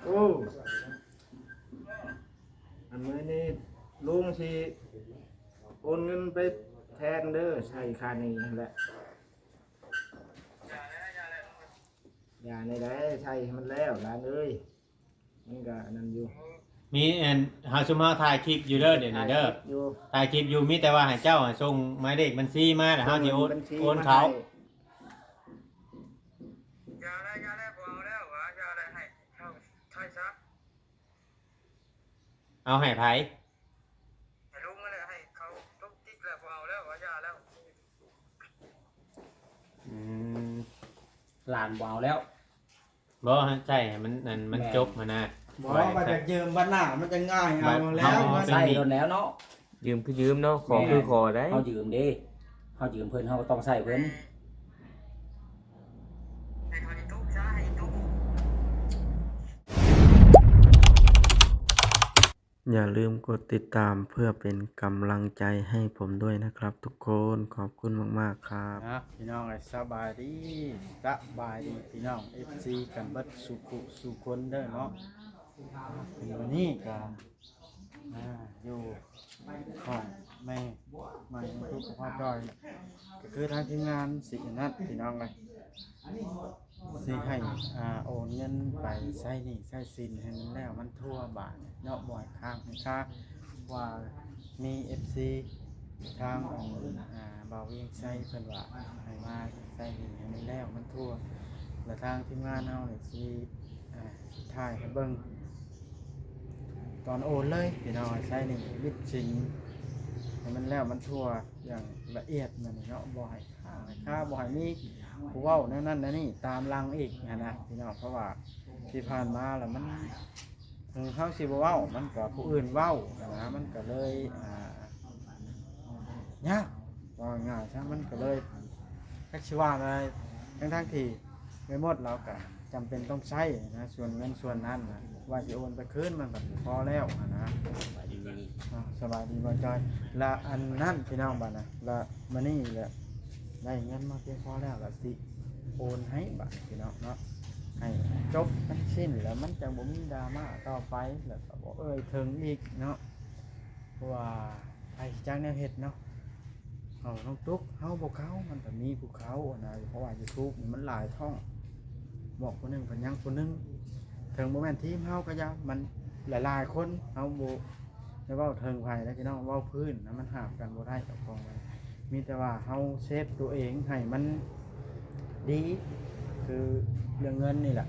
โอ้อันนี้นี่ลุงสิโอนเงินไปแทนเด้อใช่ค่านี้แหละอย่าในได้ใช่มันแล้วร้านเอ้ยมันก็นั่นอยู่มีเฮาซุมเฮาถ่ายคลิปอยู่เด้อเดี๋ยวนี้เด้อถ่ายคลิปอยู่มีแต่ว่าให้เจ้าส่งหมายเลขบัญชีมาแล้วเฮาสิโอนเขาอย่าได้บ่เอาแล้วว่าอย่าได้ให้เข้าใช่ซะเอาให้ไผให้ลุงนั่นแหละให้เขาลุกติ๊กแล้วบ่เอาแล้วว่าอย่าแล้วอืมหลานบ่เอาแล้วบ่ใช่มันนั่นมันจบมานะบอกว่าจะยืมวันหน้ามันจะง่ายเอาแล้วใส่โดนแล้วเนาะยืมคือยืมเนาะขอคือขอได้เฮายืมเด้เฮายืมเพิ่นเฮาก็ต้องใส่เพิ่นให้เขาอีตุ๊กซะให้อีตุ๊ก อย่าลืมกดติดตามเพื่อเป็นกำลังใจให้ผมด้วยนะครับทุกคนขอบคุณมากๆครับนะพี่น้องสบายดีพี่น้อง FC กันเบิดสุคนเด้อเนาะวันนี้ก็อยู่ห้องแม่มาทุกพ่อจอยก็คือทางทีมงานสินัดพี่น้องเลยสิให้โอนเงินไปใช้หนี้ใช้สินให้มันแล้วมันทั่วบาทเนาะบ่อยข้างค่าว่ามี FC ทางบ่าวเวียงใช้เพิ่นว่าให้มาใช้หนี้ให้มันแล้วมันทั่วแล้วทางทีมงานเฮาเนี่ยสิถ่ายให้เบิ่งตอนโอนเลยพี่น้องใช้หนี้วิสินให้มันแล้วมันทั่วอย่างละเอียดนั่นเนาะบ่ให้ค่าบ่ให้มีผู้เว้าแนวนั้นนะนี่ตามรังอีกนะพี่น้องเพราะว่าที่ผ่านมาแล้วมันเขาสิบ่เว้ามันก็ผู้อื่นเว้านะมันก็เลยยากว่าง่ายใช่มันก็เลยแค่ชิว่าอะไรทั้งที่ไม่หมดเราก็จำเป็นต้องใช้นะส่วนเงินส่วนนั้นนะว่าจะโอนไปคืนมันก็พอแล้วนะสบายดีบ่จอยละอันนั้นพี่น้องบ้านนะละมานี่แหละได้เงินมาเพียงพอแล้วละสิโอนให้บัตรพี่น้องเนาะให้จบมันสิ้นแล้วมันจะบ่มีดราม่าต่อไปแล้วก็บอกถึงอีกเนาะเพราะว่าไอ้จ้างแนวเห็ดเนาะเอาน้องตุ๊กเฮาบ่เขามันก็มีภูเขานะเพราะว่า YouTube มันหลายท่องบอกคนนึงคนยังคนนึงถึงบ่แม่นทีมเฮาก็ยังมันหลายๆคนเฮาบ่ได้เว้าถึงไผแล้วพี่น้องเว้าพื้นนะมันหาบกันบ่ได้กับของมันมีแต่ว่าเฮาเซฟตัวเองให้มันดีคือเรื่องเงินนี่แหละ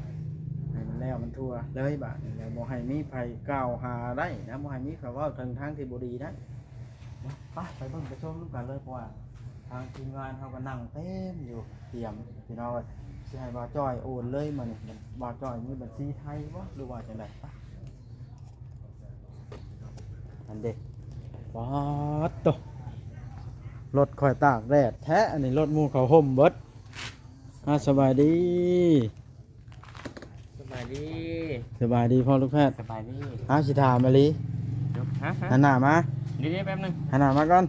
ให้มันแล้วมันทั่วเลยบาดนี่แหละบ่ให้มีไผกล่าวหาได้นะบ่ให้มีคำว่าถึงทางที่บ่ดีนะไปเบิ่งไปชมกันเลยเพราะว่าทางทีมงานเฮาก็นั่งเต็มอยู่เตรียมพี่น้องสิให้บ่าวจ้อยโอนเลยมานี่บ่าวจ้อยมีบัญชีไทยบ่หรือว่าจังได๋อันเด้ป๊อดโตรถข่อยตากแดดแท้อันนี้รถหมู่เขาห่มเบิดสบายดีสบายดีพ่อลูกแพทย์สบายดีสิถามมาลีหันหน้ามาดีๆแป๊บนึงหันหน้ามาก่อน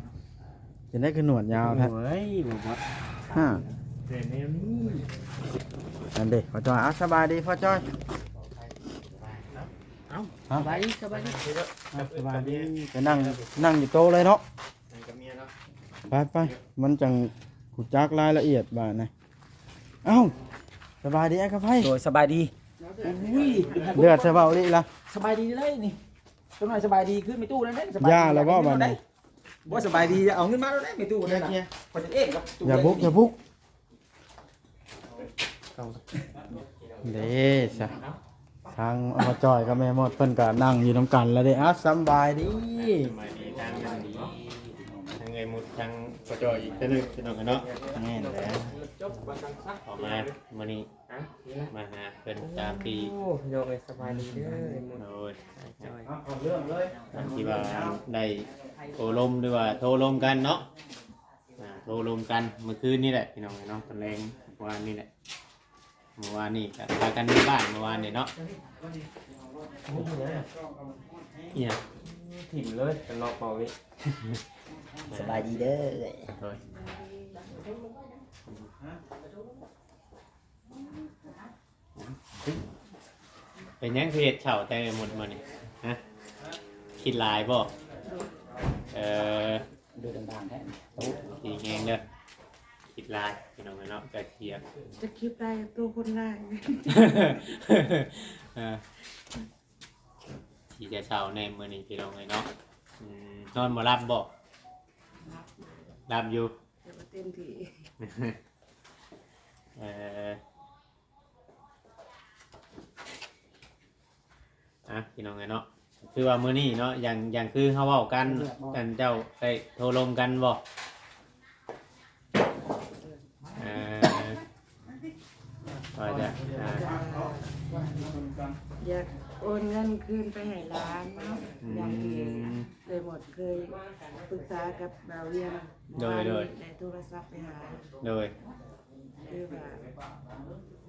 จะได้คือหนวดยาวแท้โอ้ยบ่บ่เดี๋ยวนี้อันเด้พ่อจ้อยสบายดีพ่อจ้อยสบายดีสบายดีไปนั่งอยู่โต๊ะเลยเนาะไปมันจังขุดจักรายละเอียดบ้านนะสบายดีไอ้กระไพโดยสบายดีอุ้ยเดือดสบายดีละสบายดีเลยนี่จังหน่อยสบายดีขึ้นไม่ตู้แล้วเด้สบายย่าแล้วบ่บ้านนี้บ่สบายดีเอาเงินมาแล้วได้ไม่ตู้นั่นน่ะพอจะเองครับอย่าบุกเด้ซะทางอบจอยกับแม่หมดเพิ่นก็นั่งอยู่นำกันแล้วเด้สบายดีทางนั้นดีทางไงหมดทางกระจอยอีกแต่นึงพี่น้องเนาะแม่นแหละออกมามื้อนี้มาหาเพิ่นตามปีโอ้โยกสบายดีเด้อโอ้ยเอาเรื่องเลยที่ว่าได้โทรลมหรือว่าโทรลมกันเนาะโทรลมกันเมื่อคืนนี่แหละพี่น้องเนาะตอนแรงเมื่อวานนี่แหละเมื่อวานนี่ก็พากันที่บ้านเมื่อวานนี่เนาะเนี่ยถิ่มเลยกันรอเป่าวิสบายดีเด้อ เป็นหยังคือเฮ็ดเฉาแต่หมดมื้อนี่ฮะคิดหลายบ่เออ ดูดังๆแท้โอ้ สีแงงเด้อคิดหลายพี่น้องเนาะกะเทียม จะคลิปได้ตัวคนได้ เออที่จะเช้าในมื้อนี้พี่น้องเนาะนอนบ่หลับบ่หลับอยู่ เดี๋ยวมาเต็มที่ เออพี่น้องเนาะคือว่ามื้อนี้เนาะอย่างคือเฮาเว้ากันเจ้าได้โทรลมกันบ่เออว่าจะอยากโอนเงินคืนไปให้ร้านเนาะอย่างที่เลยหมดเคยปรึกษากับบ่าวเวียงได้โทรศัพท์ไปหา โดย คือว่า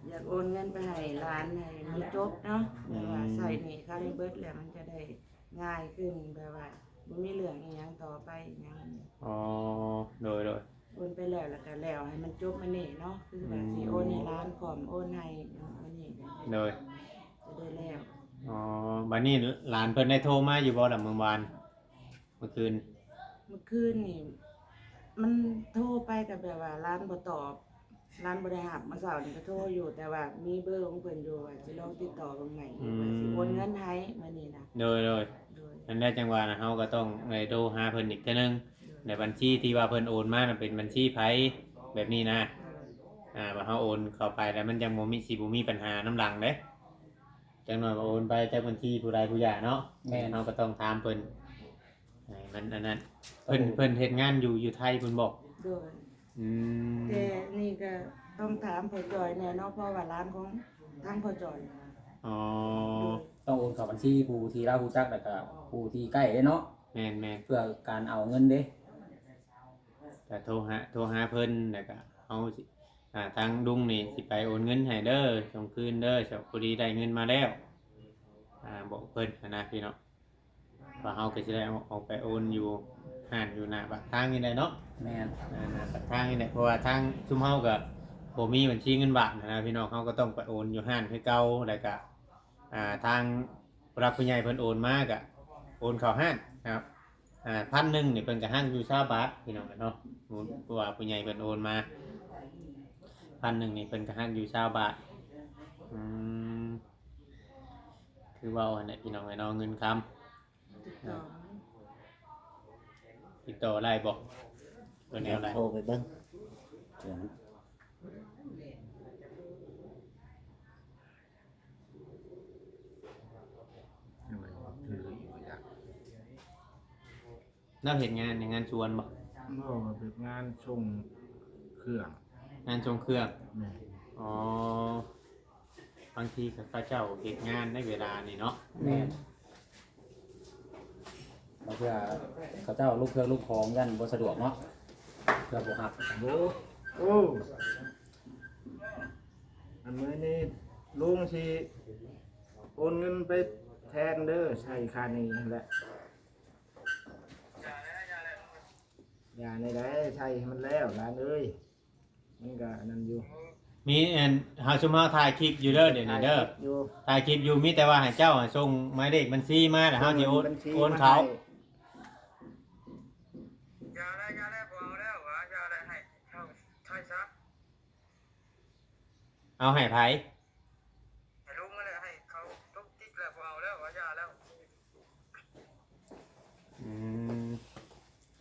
อยากโอนเงินไปให้ร้านให้มันจบเนาะแบบว่าใส่นี่ค่าเบิดแล้วมันจะได้ง่ายขึ้นแบบว่าบ่มีเรื่องอีหยังต่อไปอีหยัง อ๋อโดย โอนไปแล้วก็แล้วให้มันจบมานี่เนาะคือว่าสิโอนให้ร้านพร้อมโอนให้มานี่ โดย จะได้แล้ว อ๋อบัดนี้หลานเพิ่นได้โทรมาอยู่บ่ล่ะเมื่อวานเมื่อคืน เมื่อคืนนี่มันโทรไปกับแบบว่าร้านบ่ตอบร้านบ่ได้รับเมื่อเช้านี่ก็โทรอยู่แต่ว่ามีเบอร์ของเพิ่นอยู่ว่าสิลองติดต่อเบิ่งใหม่ว่าสิโอนเงินให้มื้อนี้นะ โดย โดย นั่นได้จังหวะนะเฮาก็ต้องได้โทรหาเพิ่นอีกเทื่อนึงในบัญชีที่ว่าเพิ่นโอนมาน่ะเป็นบัญชีไผแบบนี้นะว่าเฮาโอนเข้าไปแล้วมันยังบ่มีปัญหาน้ำหลังเด้จังหน่อยว่าโอนไปจากบัญชีผู้ใดผู้ใหญ่เนาะแม่เฮาก็ต้องถามเพิ่นให้มันอันนั้นเพิ่นเฮ็ดงานอยู่ไทยเพิ่นบอก โดย อืม แต่นี่ก็ต้องถามพ่อจอยแน่เนาะเพราะว่าร้านของทางพ่อจอย อ๋อ ต้องโอนเข้าบัญชีผู้ที่เรารู้จักแล้วก็ผู้ที่ใกล้เนาะ แม่น เพื่อการเอาเงินเด้ ก็โทรหาเพิ่นแล้วก็เอาสิทางลุงนี่สิไปโอนเงินให้เด้อส่งคืนเด้อเจ้าพอดีได้เงินมาแล้วบอกเพิ่นนะพี่เนาะว่าเฮาก็สิได้เอาไปโอนอยู่ห้านอยู่หน้าปากทางนี่แหละเนาะ แม่น หน้าปากทางนี่แหละเพราะว่าทางซุมเฮาก็บ่มีบัญชีเงินบาทนะพี่น้องเฮาก็ต้องไปโอนอยู่ห้านคือเก่าแล้วก็ทางผู้รักผู้ใหญ่เพิ่นโอนมาก็โอนเข้าห้านนะครับ1,000นี่เพิ่นก็ห้างอยู่20 บาทพี่น้องเนาะเพราะว่าผู้ใหญ่เพิ่นโอนมา1,000นี่เพิ่นก็ห้างอยู่20 บาทคือว่าอันนี้พี่น้องเนาะเงินคำ ติดต่อ ติดต่อได้บอกตัวแนวอะไร โทรไปเบิ้งเดี๋ยว น่าเห็นงานในงานชวนบอก บ่เป็นงานส่งเครื่อง งานชงเครื่อง แม่ อ๋อบางทีกับข้าเจ้าเห็นงานในเวลานี่เนาะ แม่นเพื่อเขาเจ้าลูกเครื่องลูกของยันบ่สะดวกเนาะเพื่อบ่ฮับ โอ้อันมื้อนี้ลุงสิโอนเงินไปแทนเด้อใช้ค่านี้นั่นแหละอย่าในได้ใช้ให้มันแล้วหลานเอ้ยมันก็อันนั้นอยู่ มีเฮาชุมเฮาถ่ายคลิปอยู่เด้อเดี๋ยวนี้เด้อ อยู่ ถ่ายคลิปอยู่มีแต่ว่าให้เจ้าส่งหมายเลขบัญชีมาแล้วเฮาสิโอนเขา อย่าได้พอเอาแล้วว่าอย่าได้ให้เช่าใช่ซะ เอาให้ไผ ให้ลุงนั่นแหละให้เขาตุ๊กติ๊กแล้วพอเอาแล้วว่าอย่าแล้ว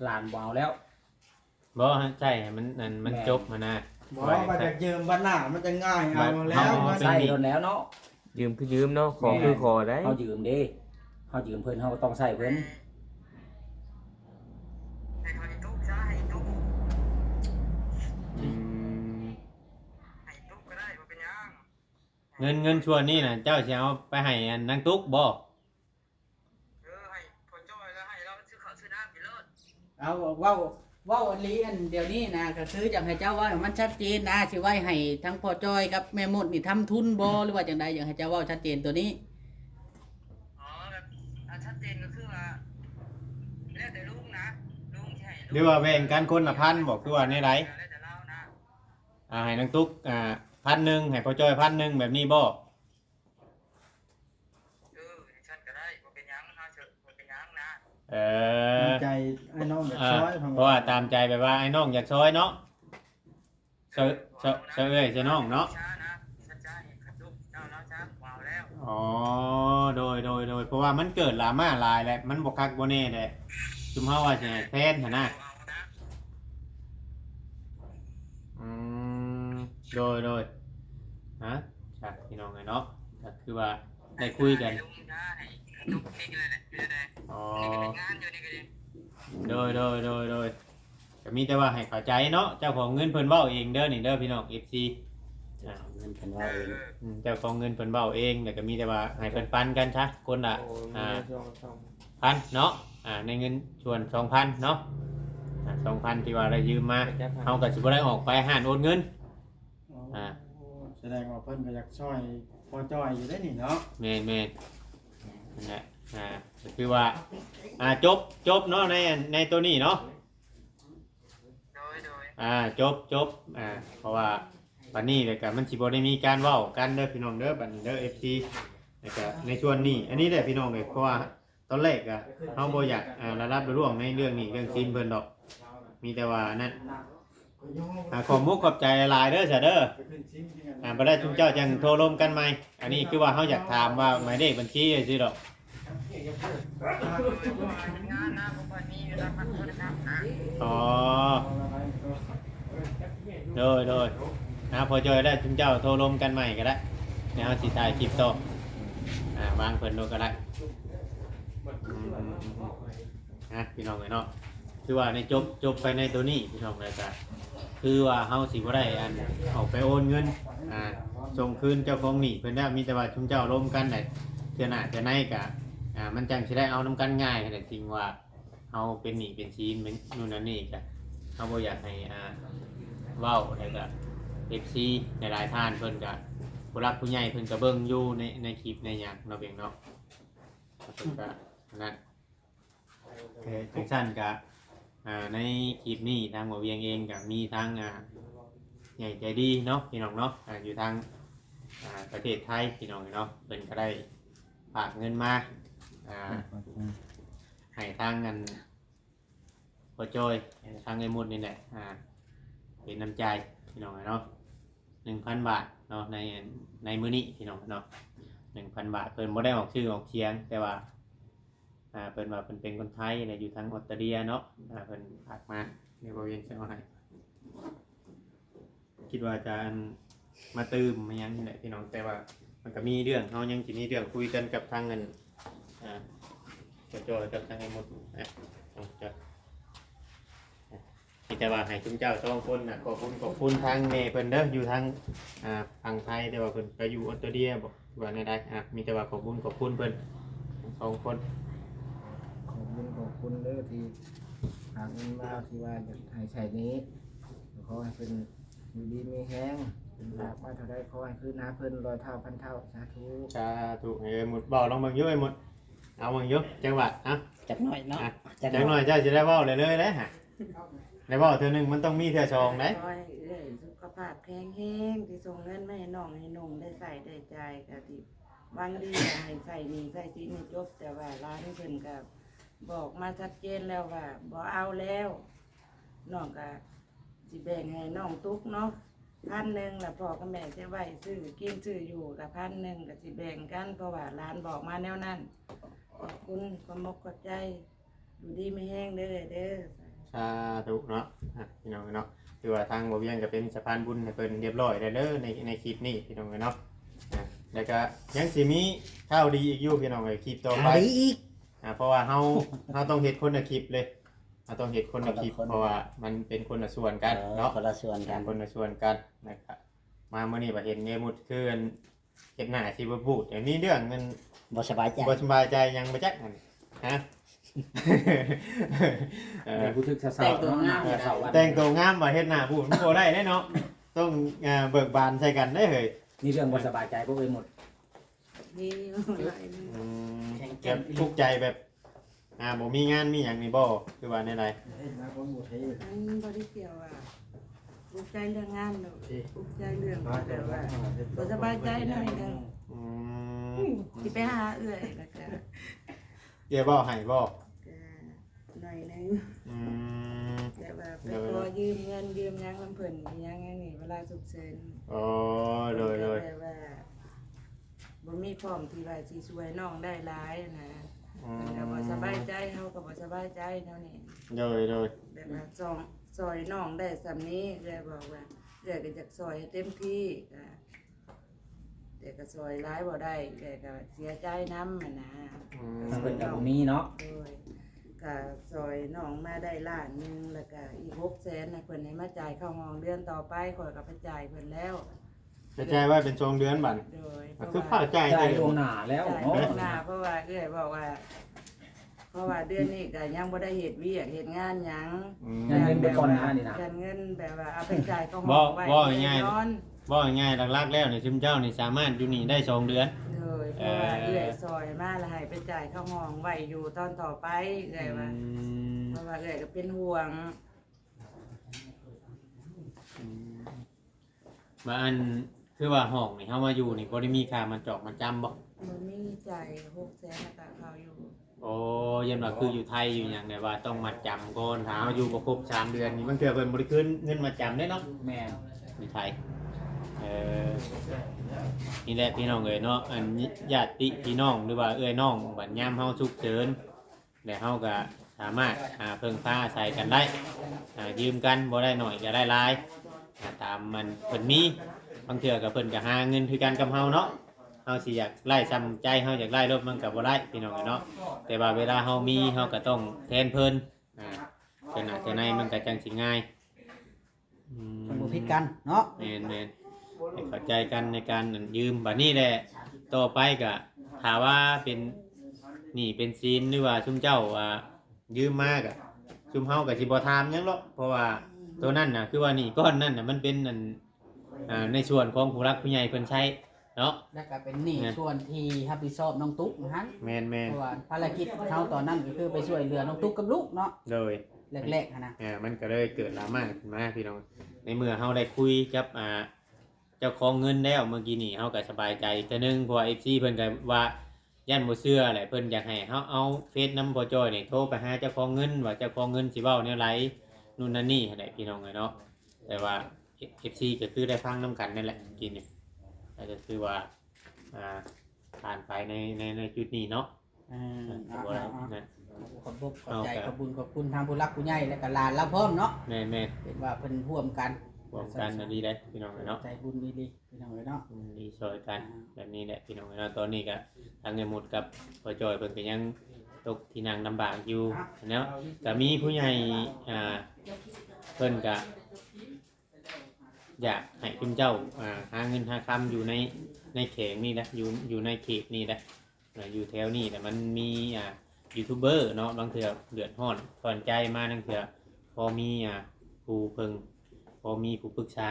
หลานบ่เอาแล้ว บ่ใช่ให้มันจบมานะ บอกว่าจะยืมบ้านหน้ามันจะง่ายเอาแล้วมัน ใส่โดนแล้วเนาะ ยืมคือยืมเนาะขอคือขอได้ เฮายืมเด้เฮายืมเพิ่นเฮาก็ต้องใช้เพิ่น ให้เขาให้ตุ๊กซะให้ตุ๊ก อืม ให้ตุ๊กก็ได้บ่เป็นหยัง เงินชวนนี่น่ะเจ้าสิเอาไปให้อันนางตุ๊กบ่ ให้พอจ้อยแล้วให้เราซื้อข้าวซื้อน้ำกินเลิศ เอาเว้าอันนี้อันเดี๋ยวนี้นะก็คืออยากให้เจ้าว่าให้มันชัดเจนนะสิไว้ให้ทั้งพ่อจ้อยกับแม่มดนี่ทำทุนบ่หรือว่าจังใดอยากให้เจ้าเว้าชัดเจนตัวนี้ อ๋อแบบชัดเจนก็คือว่าแล้วแต่ลุงนะลุงสิให้ หรือว่าแบ่งกันคนละ1,000บอกคือว่าในไร แล้วแต่เรานะ ให้นางตุ๊ก1,000ให้พ่อจ้อย1,000แบบนี้บ่ เออ ตามใจไอ้น้องอยากซอย เพราะว่าตามใจแบบว่าไอ้น้องอยากซอยเนาะเอ้ยเจ้าน้องเนาะ ช้านะช้าๆนี่ขัดลูกเจ้าแล้วช้าว้าวแล้ว อ๋อโดยเพราะว่ามันเกิดลามาหลายแหละมันบ่คักบ่แน่แหละจุมเฮาว่าสิให้แทนหั่นน่ะ เอานะ อืมโดยฮะจ้ะพี่น้องไงเนาะก็คือว่าได้คุยกัน ลุงช้าให้ขัดลูกนี่ก็เลยแหละคือได้ อ๋อ นี่ก็เป็นงานอยู่นี่ก็ดี โดยก็มีแต่ว่าให้เข้าใจเนาะเจ้าของเงินเพิ่นเว้าเองเด้อนี่เด้อพี่น้อง FC อ่า เงินเพิ่นว่าเอง เจ้าของเงินเพิ่นเว้าเองแล้วก็มีแต่ว่าให้เพิ่นปันกันซะคนละพันเนาะในเงินส่วน 2,000 เนาะ2,000 ที่ว่าได้ยืมมาเฮาก็สิบ่ได้ออกไปหารโอนเงิน แสดงว่าเพิ่นก็อยากซอยพอจอยอยู่ได้นี่เนาะ แม่นนั่นแหละก็คือว่าจบเนาะในตัวนี้เนาะ โดย จบเพราะว่าบัดนี้เลยก็มันสิบ่ได้มีการเว้ากันเด้อพี่น้องเด้อบัดนี้เด้อ FC แล้วก็ในส่วนนี้อันนี้แหละพี่น้องเอ้ยเพราะว่าตอนแรกก็เฮาบ่อยากระลับระล่วงในเรื่องนี้เรื่องซิมเพิ่นดอกมีแต่ว่านั่นขอมุกขอบใจหลายเด้อซะเด้อบ่ได้ทุกเจ้าจังโทรลมกันใหม่อันนี้คือว่าเฮาอยากถามว่าหมายเลขบัญชีซื่อดอก เป็นงานนะผมว่ามีเวลาพักโทษนะครับนะ อ๋อโดยพอจอยได้ทุกเจ้าโทรลมกันใหม่ก็ได้เดี๋ยวเฮาสิถ่ายคลิปต่อวางเพิ่นดูก็ได้พี่น้องเอ้ยเนาะคือว่าในจบไปในตัวนี้พี่น้องเลยจ้ะคือว่าเฮาสิบ่ได้เอาไปโอนเงินส่งคืนเจ้าของหนี้เพิ่นได้มีแต่ว่าชุมเจ้าร่วมกันได้เทื่อหน้าเทื่อในก็มันจังสิได้เอานํกันง่ายแต่จริงว่าเฮาเป็นหนี้เป็นสินเป็นนู่นนั่นนี่ก็เฮาบ่อยากให้เว้าแล้วก็ FC หลายๆท่านเพิ่นก็ผู้รักผู้ใหญ่เพิ่นก็เบิ่งอยู่ในคลิปในหยังเนาะเพียงเนาะเพิ่นก็นั่นจังซั่นก็ในคลิปนี้ทางหมอเวียงเองก็มีทางใหญ่ใจดีเนาะพี่น้องเนาะอยู่ทางประเทศไทยพี่น้องเนาะเพิ่นก็ได้ฝากเงินมาให้ทางเงินพอจอยทางเงินหมดนี่แหละเป็นน้ำใจพี่น้องเนาะ 1,000 บาทเนาะในมื้อนี้พี่น้องเนาะ 1,000 บาทเพิ่นบ่ได้ออกชื่อออกเสียงแต่ว่าเพิ่นว่าเพิ่นเป็นคนไทยเนี่ยอยู่ทางออสเตรเลียเนาะเพิ่นฝากมาในบริเวณจะเอาให้คิดว่าจะมาตื้มมายังนี่แหละพี่น้องแต่ว่ามันก็มีเรื่องเฮายังสิมีเรื่องคุยกันกับทางเงินจอยกับทางไอ้หมดจะแต่ว่าให้คุณเจ้า2คนน่ะขอบคุณทางแม่เพิ่นเด้ออยู่ทางทางไทยแต่ว่าเพิ่นไปอยู่ออสเตรเลียบ่ว่าในใดมีแต่ว่าขอบคุณเพิ่น2 คน ขอบคุณเด้อที่หาเงินมาที่ว่าจะให้ใช้นี้ขอให้เป็นอยู่ดีมีแห้งเป็นฝากมาเท่าใดขอให้คืนหาเพิ่น100 เท่าพันเท่าสาธุ สาธุหมดเบาลองเบิ่งอยู่ไอ้หมดเอาเบิ่งอยู่จังหวัดจักหน่อยเนาะ จังหน่อยเจ้าสิได้เว้าเลยเด้อฮะได้เว้าเทื่อนึงมันต้องมีเทื่อ2เด้ ขอให้สุขภาพแข็งแรงที่ส่งเงินมาให้น้องให้นุ่งได้ใส่ได้ใจายก็ที่หวังดีให้ใส่หนี้ใส่สินให้จบแต่ว่าร้านเพิ่นก็บอกมาชัดเจนแล้วว่าบ่เอาแล้วน้องก็สิแบ่งให้น้องตุ๊กเนาะ1,000แล้วพ่อกับแม่จะไว้ซื้อกินซื้ออยู่กับ1,000ก็สิแบ่งกันเพราะว่าร้านบอกมาแนวนั้นขอบคุณความมกขอบใจอยู่ดีไม่แห้งเด้อ สาธุเนาะพี่น้องเนาะคือว่าทางบ่เวียงก็เป็นสะพานบุญให้เพิ่นเรียบร้อยแล้วเด้อในคลิปนี้พี่น้องเนาะแล้วก็ยังสิมีข่าวดีอีกอยู่พี่น้องคลิปต่อไปเพราะว่าเฮาต้องเฮ็ดคนละคลิปเลยต้องเฮ็ดคนละคลิปเพราะว่ามันเป็นคนละส่วนกันเนาะ คนละส่วนกัน คนละส่วนกันนะครับมาเมื่อนี้บ่เห็นเงมุดคือเฮ็ดหน้าสิบ่บูดแต่มีเรื่องเงิน บ่สบายใจ บ่สบายใจยังบ่จักนั่นฮะ เดี๋ยวผู้ทึกเศร้าๆเนาะเศร้าวัน แต่งตัวงามบ่เฮ็ดหน้าบูดมันบ่ได้แน่เนาะต้องเบิกบานใส่กันได้เฮ้ย นี่เรื่องบ่สบายใจพวกเอ้ยหมด มีหลายนึง แบบทุกข์ใจแบบบ่มีงานมีหยังนี่บ่คือว่าแนวใด มันบ่ได้เกี่ยวอ่ะปลุกใจเรื่องงานเนาะปลุกใจเรื่องแต่ว่าบ่สบายใจหน่อยนึง อืม สิไปหาเอื้อยแล้วก็ เดี๋ยวบ่ให้บ่ ก็ น่อยนึง อืม แต่ว่าไปขอยืมเงินยืมหยังนำเพิ่นอีหยังอย่างนี้เวลาฉุกเฉิน อ๋อโดย แต่ว่าบ่มีพร้อมที่ว่าสิช่วยน้องได้หลายนะ อื เพิ่นก็บ่สบายใจเฮาก็บ่สบายใจเท่านี้ โดย แบบว่าซอยน้องได้สำนี้เลยบอกว่าเดี๋ยวก็จะซอยให้เต็มที่ก็แต่ก็ซอยร้ายบ่ได้แต่ก็เสียใจน้ำมันนะ อืม มันเป็นแบบนี้เนาะ โดยก็ซอยน้องมาได้ล้านหนึงแล้วก็อีก600,000นะเพิ่นให้มาจ่ายเข้าห้องเดือนต่อไปข่อยก็ไปจ่ายเพิ่นแล้ว กระจายไว้เป็นช่วงเดือนบัด โดย ก็คือเข้าใจาย ได้ ได้ ดวงหนาแล้ว จ่าย เนาะ ล่วงหน้าเพราะว่าเอ้อยบอกว่า เพราะว่าเดือนนี้ก็ยังบ่ได้เฮ็ดเวียกเฮ็ดงานหยัง อืม งานเงินไปก่อนหน้านี่นะ การเงินแบบว่าเอาไปจ่ายเข้าห้ บ่ องไว้ บ่ง่าย นอน บ่ง่ายๆหลักๆแล้วนี่ชุมเจ้านี่สามารถอยู่นี่ได้2เดือน เลยเพราะว่าเอื้อยซอยมาแล้วให้ไปจ่ายเข้าห้องไว้อยู่ตอนต่อไปเอื้อยว่าเพราะว่าเอื้อยก็เป็นห่วง มาอันคือว่าห้องนี่เฮามาอยู่นี่บ่ได้มีค่ามาจอกมาจำบ่ บ่มีจ่าย600,000แล้วก็เขาอยู่ โอ้ยันว่าคืออยู่ไทยอยู่หยังได้ว่าต้องมาจำก่อนถ้าเฮาอยู่บ่ครบ3เดือนนี่บางเทื่อเพิ่นบ่ได้คืนเงินมาจำได้เนาะ แม่น อยู่ไทยนี่แหละพี่น้องเอ้ยเนาะอันญาติพี่น้องหรือว่าเอ้ยน้องบัดยามเฮาฉุกเฉินแล้วเฮาก็สามารถเพิ่งพาอาศัยกันได้ยืมกันบ่ได้หน่อยก็ได้หลายตามมันเพิ่นมีบางเทื่อก็เพิ่นก็หาเงินคือกันกับเฮาเนาะเฮาสิอยากไล่ซ้ำใจเฮาอยากไล่รถมันก็บ่ได้พี่น้องเอ้ยเนาะแต่ว่าเวลาเฮามีเฮาก็ต้องแทนเพิ่นเพิ่นอาจจะในมันก็จังสิง่าย คนบ่ผิดกันเนาะ แม่นให้เข้าใจกันในการยืมบัดนี้แหละต่อไปก็ถามว่าเป็นหนี่เป็นซีนหรือว่าชุมเจ้ายืมมากอะชุมเฮากับสิบ่ถามหยังหรอกเพราะว่าตัวนั้นน่ะคือว่าหนี่ก้อนนั่นน่ะมันเป็นในส่วนของผู้รักผู้ใหญ่เพิ่นใช้เนาะ แล้วก็เป็นหนี้ส่วนที่รับผิดชอบน้องตุ๊กนะฮะ แม่น เพราะว่าภารกิจเขาตอนนั้นก็คือไปช่วยเหลือน้องตุ๊กกับลูกเนาะ โดย แรกๆหั้นนะ มันก็เลยเกิดดราม่าขึ้นมาพี่น้องในเมื่อเฮาได้คุยกับเจ้าของเงินแล้วเมื่อกี้นี่เฮาก็สบายใจแต่นึงเพราะว่า FC เพิ่นก็ว่าย่านบ่เชื่อแหละเพิ่นอยากให้เฮาเอาเฟซนำบ่จอยนี่โทรไปหาเจ้าของเงินว่าเจ้าของเงินสิเว้าแนวไรนู่นนั่นนี่ให้ได้พี่น้องเนาะแต่ว่า FC ก็คือได้ฟังนํกันนั่นแหละกินนี่ก็คือว่าผ่านไปในจุดนี้เนาะบ่ได้นั่น ขอบคุณขอบใจขอบคุณทางผู้รักผู้ใหญ่และก็หลานเราพร้อมเนาะ แม่น เป็นว่าเพิ่นร่วมกัน รวมกันดีได้พี่น้องเนาะ ใจบุญดีๆพี่น้องเนาะ ดีช่วยกันแบบนี้แหละพี่น้องเนาะตอนนี้ก็ทางเงินหมดกับพ่อจอยเพิ่นก็ยังตกที่นั่งลำบากอยู่แล้วก็มีผู้ใหญ่เพิ่นก็อยากให้คุณเจ้าหาเงินหาคำอยู่ในเขตนี่นะอยู่ในเขตนี่นะอยู่แถวนี้แต่มันมียูทูบเบอร์เนาะบางเทื่อเดือดร้อนถอนใจมาบางเทื่อพอมีผู้เพิ่งพอมีผู้ปรึกษา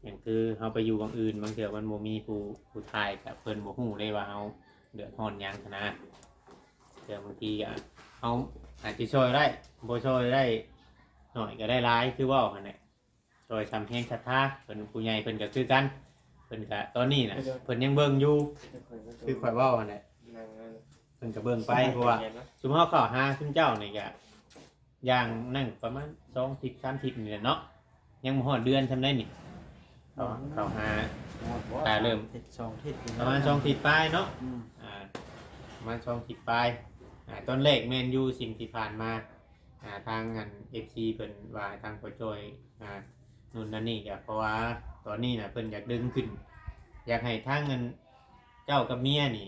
อย่างคือเราไปอยู่บางอื่นบางเทื่อมันบ่มีผู้ทายกับเพิ่นบ่ฮู้เลยว่าเฮาเดือดร้อนหยังนะเดี๋ยวบางทีเฮาอาจสิช่วยได้บ่ช่วยได้หน่อยก็ได้หลายคือเว้าหั่นแหละช่วยซ้ำแฮงศรัทธาเพิ่นผู้ใหญ่เพิ่นก็คือกันเพิ่นก็ตอนนี้น่ะเพิ่นยังเบิ่งอยู่คือข่อยเว้าหั่นแหละเพิ่นก็เบิ่งไปเพราะว่าซุมเฮาเข้าหาซุมเจ้านี่ก็อย่างนั่งประมาณ2 ทิศ 3 ทิศนี่แหละเนาะยังบ่ฮอดเดือนทำได้นี่เข้าหาเริ่ม 2 ทิศ ประมาณ2 ทิศปลายเนาะประมาณ2 ทิศปลายตอนแรกแม่นอยู่สิ่งที่ผ่านมาทางงาน FC เพิ่นว่าทางพ่อจอยนู่นนั่นนี่ก็เพราะว่าตอนนี้น่ะเพิ่นอยากดึงขึ้นอยากให้ทางเงินเจ้ากับเมียนี่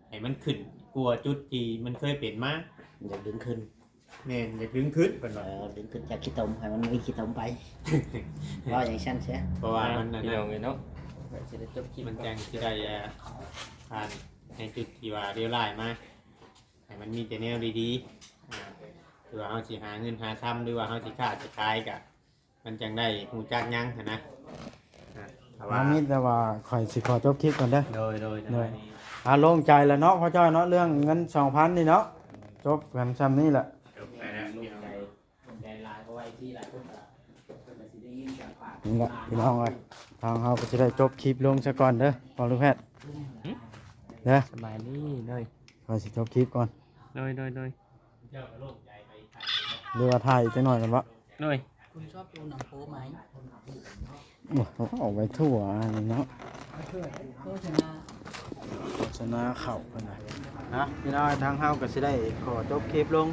ให้มันขึ้นกลัวจุดที่มันเคยเป็นมา อยากดึงขึ้น แม่นอยากดึงขึ้นเพิ่นว่า ดึงขึ้นจากขี้ตมให้มันมีขี้ตมไป ว่าอย่างชั้นเสีย เพราะว่ามัน พี่น้องเนาะ สิได้จบคลิปมันจังสิได้ผ่านในจุดที่ว่าเรียวร้ายมาให้มันมีแต่แนวดีๆหรือว่าเฮาสิหาเงินหาทำหรือว่าเฮาสิค้าสิขายก็มันจังได้ฮู้จักหยังนะแต่ว่า ว่ามีแต่ว่าข่อยสิขอจบคลิปก่อนเด้อ โดย โล่งใจแล้วเนาะพ่อจ้อยเนาะเรื่องเงิน 2,000 นี่เนาะจบกันซ้ำนี่แหละ จบไปแล้วพี่น้อง ใจหลายเพราะว่าที่หลายคนก็สิได้ยินจากปาก นี่แหละพี่น้องเอ้ยทางเฮาก็สิได้จบคลิปลงซะก่อนเด้อพ่อลูกแพทย์เด้อ สบายดีเลย ข่อยสิจบคลิปก่อน โดย หรือว่าถ่ายจังหน่อยกันบ่ เลย คุณชอบดูหนังโป๊ไหม โอ้เขาออกไว้ทั่วนี่เนาะ โฆษณา โฆษณาเข้าเพิ่นน่ะนะพี่น้อยทางเฮาก็สิได้ขอจบคลิปลง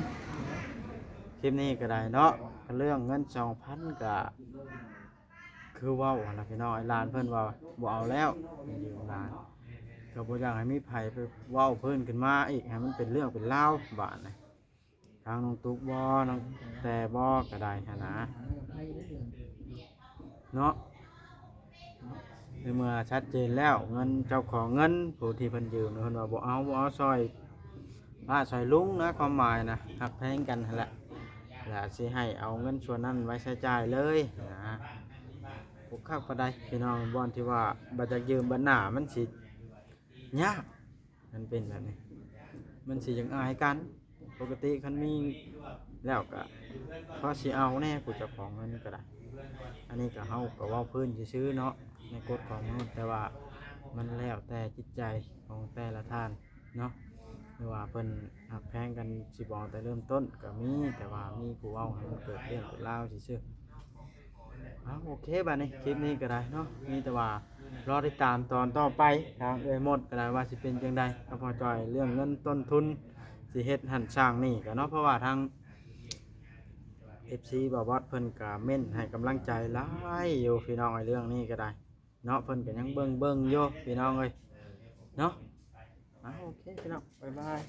คลิปนี้ก็ได้เนาะเรื่องเงิน 2,000 ก็คือเว้าหั่นล่ะพี่น้อยหลานเพิ่นว่าบ่เอาแล้วยืมหลานก็บ่อยากให้มีไผไปเว้าเพิ่นขึ้นมาอีกให้มันเป็นเรื่องเป็นราวบาดนี้ทางน้องตุ๊กบ่น้องแต่บ่ก็ได้หันนะเนาะในเมื่อชัดเจนแล้วเงินเจ้าของเงินผู้ที่เพิ่นยืมเพิ่นว่าบ่เอาซอยป้าซอยลุงนะความหมายนะหักแพงกันหั่นแหละแล้วสิให้เอาเงินส่วนนั้นไว้ใช้จ่ายเลยนะพวกข้าวประไดพี่น้องบ่อนที่ว่าบ่จะยืมบัดหน้ามันสิยากมันเป็นแบบนี้มันสิยังอายกันปกติคันมีแล้วก็พอสิเอาแน่ผู้เจ้าของเงินก็ได้อันนี้ก็เฮาก็เว้าพื้นซื่อๆเนาะในกฎของมนุษย์แต่ว่ามันแล้วแต่จิตใจของแต่ละท่านเนาะหรือว่าเพิ่นหักแพงกันสิบอกแต่เริ่มต้นก็มีแต่ว่ามีผู้เว้าให้มันเกิดเรื่องเกิดราวซื่อๆโอเคบัดนี้คลิปนี้ก็ได้เนาะมีแต่ว่ารอติดตามตอนต่อไปทางหมดก็ได้ว่าสิเป็นจังใดก็พอจอยเรื่องเงินต้นทุนสิเฮ็ดหั่นสร้างนี่ก็เนาะเพราะว่าทาง FC บ่าวบอสเพิ่นก็เม่นให้กำลังใจหลายอยู่พี่น้องไอ้เรื่องนี้ก็ได้เนาะเพิ่นก็ยังเบิ่งอยู่พี่น้องเอ้ยเนาะโอเคพี่น้องบ๊ายบาย